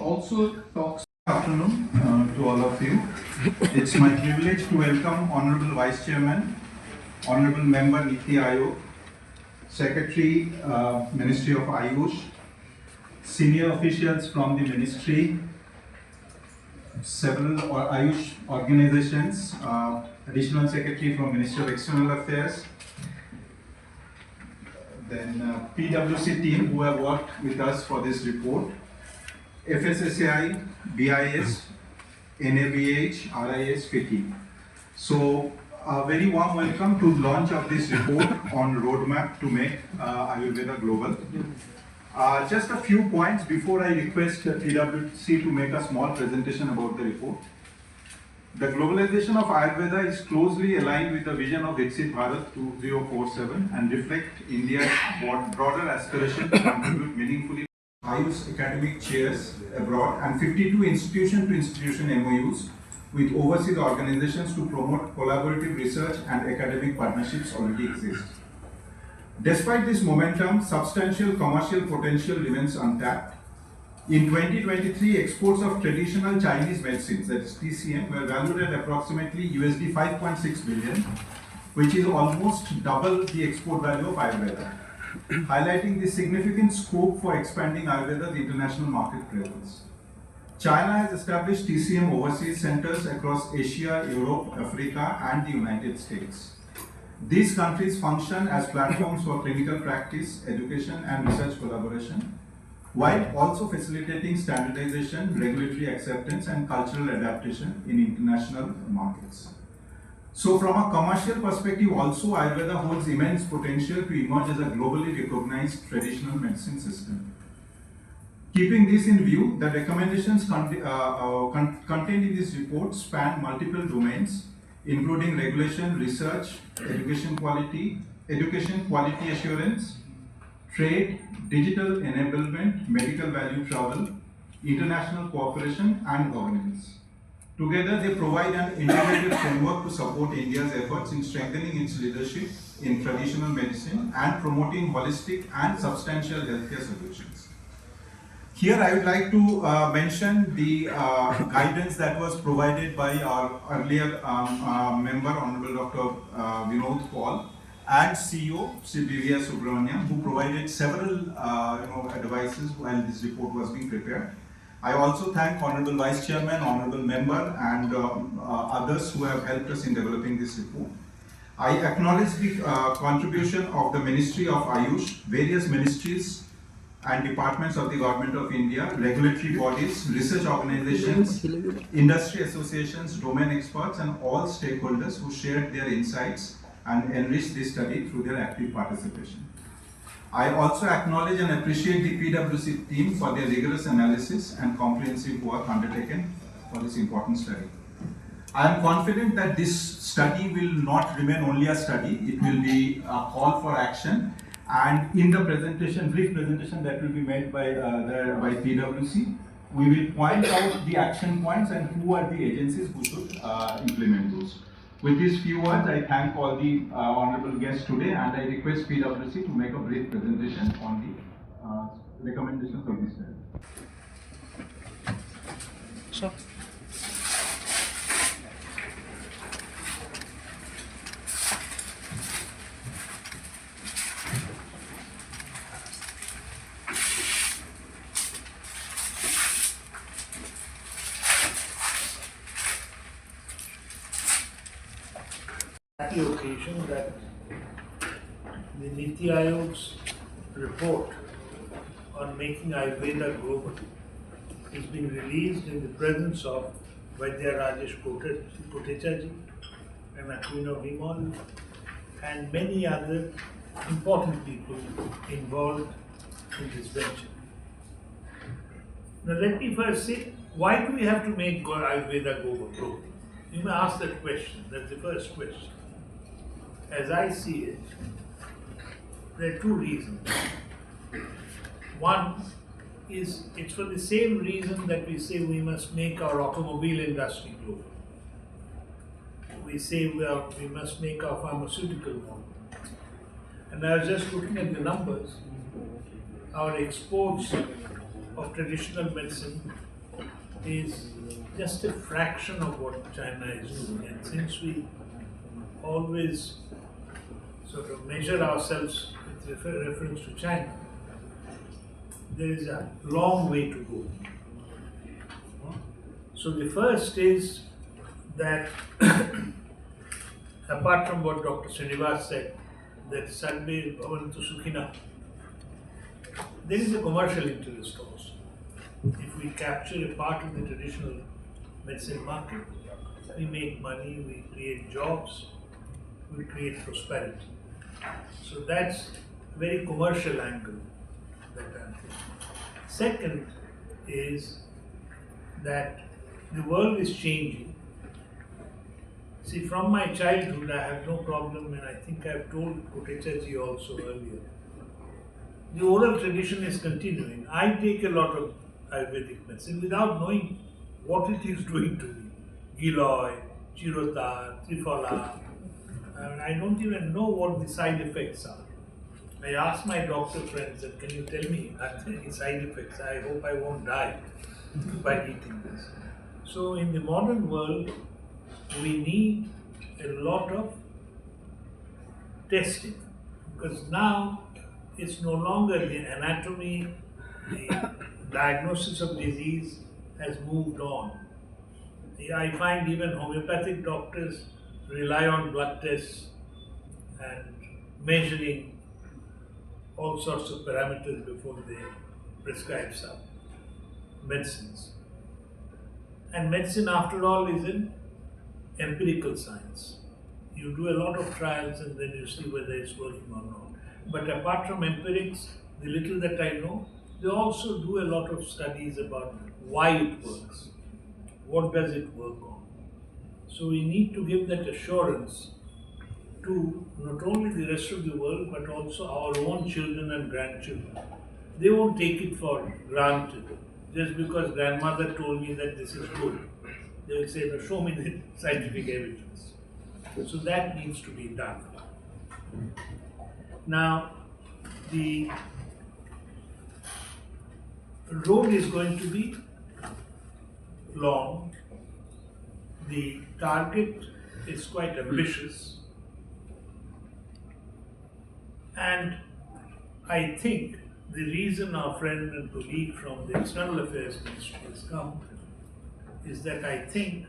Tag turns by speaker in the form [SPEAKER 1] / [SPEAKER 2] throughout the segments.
[SPEAKER 1] also talks. Good afternoon to all of you. It's my privilege to welcome Honorable Vice Chairman, Honorable Member Niti Aayog, Secretary, Ministry of Ayush, senior officials from the Ministry, several Ayush organizations, Additional Secretary from Ministry of External Affairs, then PwC team who have worked with us for this report, FSSAI, BIS, NABH, RIS, FITI. So a very warm welcome to launch of this report on roadmap to make Ayurveda global. Just a few points before I request PwC to make a small presentation about the report. The globalization of Ayurveda is closely aligned with the vision of Viksit Bharat 2047 and reflect India's broader aspiration to contribute meaningfully. Ayush academic chairs abroad and 52 institution-to-institution MOUs with overseas organizations to promote collaborative research and academic partnerships already exist. Despite this momentum, substantial commercial potential remains untapped. In 2023, exports of traditional Chinese medicines, that is TCM, were valued at approximately USD 5.6 billion, which is almost double the export value of Ayurveda, highlighting the significant scope for expanding Ayurveda's international market presence. China has established TCM overseas centers across Asia, Europe, Africa, and the United States. These countries function as platforms for clinical practice, education, and research collaboration, while also facilitating standardization, regulatory acceptance, and cultural adaptation in international markets. So from a commercial perspective also, Ayurveda holds immense potential to emerge as a globally recognized traditional medicine system. Keeping this in view, the recommendations contained in this report span multiple domains, including regulation, research, education quality assurance, trade, digital enablement, medical value travel, international cooperation, and governance. Together, they provide an integrated framework to support India's efforts in strengthening its leadership in traditional medicine and promoting holistic and substantial healthcare solutions. Here, I would like to mention the guidance that was provided by our earlier member, Honorable Dr. Vinod Paul, and CEO, Sri Divya Subramaniam, who provided several advices while this report was being prepared. I also thank Honorable Vice Chairman, Honorable Member, and others who have helped us in developing this report. I acknowledge the contribution of the Ministry of Ayush, various ministries and departments of the Government of India, regulatory bodies, research organizations, industry associations, domain experts, and all stakeholders who shared their insights and enriched this study through their active participation. I also acknowledge and appreciate the PwC team for their rigorous analysis and comprehensive work undertaken for this important study. I am confident that this study will not remain only a study, it will be a call for action, and in the presentation, brief presentation that will be made by PwC, we will point out the action points and who are the agencies who should implement those. With these few words, I thank all the honorable guests today, and I request PwC to make a brief presentation on the recommendations of this study.
[SPEAKER 2] Sure.
[SPEAKER 3] Happy occasion that the Niti Aayog's report on making Ayurveda global is being released in the presence of Vaidya Rajesh Kotechaji and Aquino Vimal and many other important people involved in this venture. Now let me first say, why do we have to make Ayurveda global? You may ask that question, that's the first question. As I see it, there are two reasons. One is it's for the same reason that we say we must make our automobile industry global. We say we must make our pharmaceutical model. And I was just looking at the numbers. Our exports of traditional medicine is just a fraction of what China is doing. And since we always sort of measure ourselves with reference to China, there is a long way to go. So the first is that apart from what Dr. Srinivas said, that Sarve Bhavantu Sukhina, there is a commercial interest also. If we capture a part of the traditional medicine market, we make money, we create jobs, we create prosperity. So that's a very commercial angle that I'm thinking. Second is that the world is changing. See, from my childhood, I have no problem, and I think I've told Kotechaji also earlier. The oral tradition is continuing. I take a lot of Ayurvedic medicine without knowing what it is doing to me. Giloy, Chirota, Triphala. I don't even know what the side effects are. I asked my doctor friends that, can you tell me any side effects? I hope I won't die by eating this. So in the modern world, we need a lot of testing, because now it's no longer the anatomy, the diagnosis of disease has moved on. I find even homeopathic doctors rely on blood tests and measuring all sorts of parameters before they prescribe some medicines. And medicine, after all, is an empirical science. You do a lot of trials and then you see whether it's working or not. But apart from empirics, the little that I know, they also do a lot of studies about why it works. What does it work on? So we need to give that assurance to not only the rest of the world, but also our own children and grandchildren. They won't take it for granted. Just because grandmother told me that this is good, they will say, no, show me the scientific evidence. So that needs to be done. Now, the road is going to be long. The target is quite ambitious. And I think the reason our friend and colleague from the External Affairs Ministry has come is that I think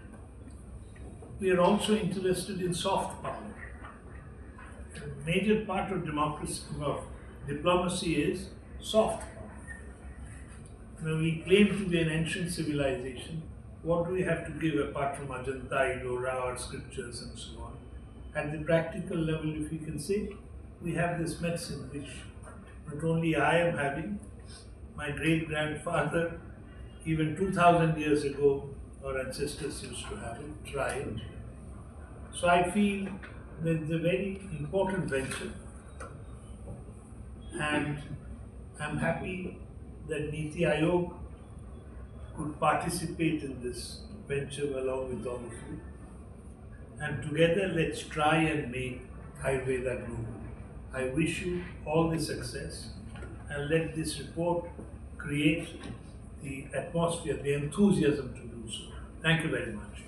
[SPEAKER 3] we are also interested in soft power. A major part of democracy, of diplomacy is soft power. Now we claim to be an ancient civilization. What do we have to give apart from Ajanta, Ellora, our scriptures and so on? At the practical level, if we can say, we have this medicine which not only I am having, my great-grandfather, even 2000 years ago, our ancestors used to have it, try it. So I feel that it's a very important venture, and I'm happy that Niti Aayog could participate in this venture along with all of you. And together let's try and make Ayurveda global. I wish you all the success, and let this report create the atmosphere, the enthusiasm to do so. Thank you very much.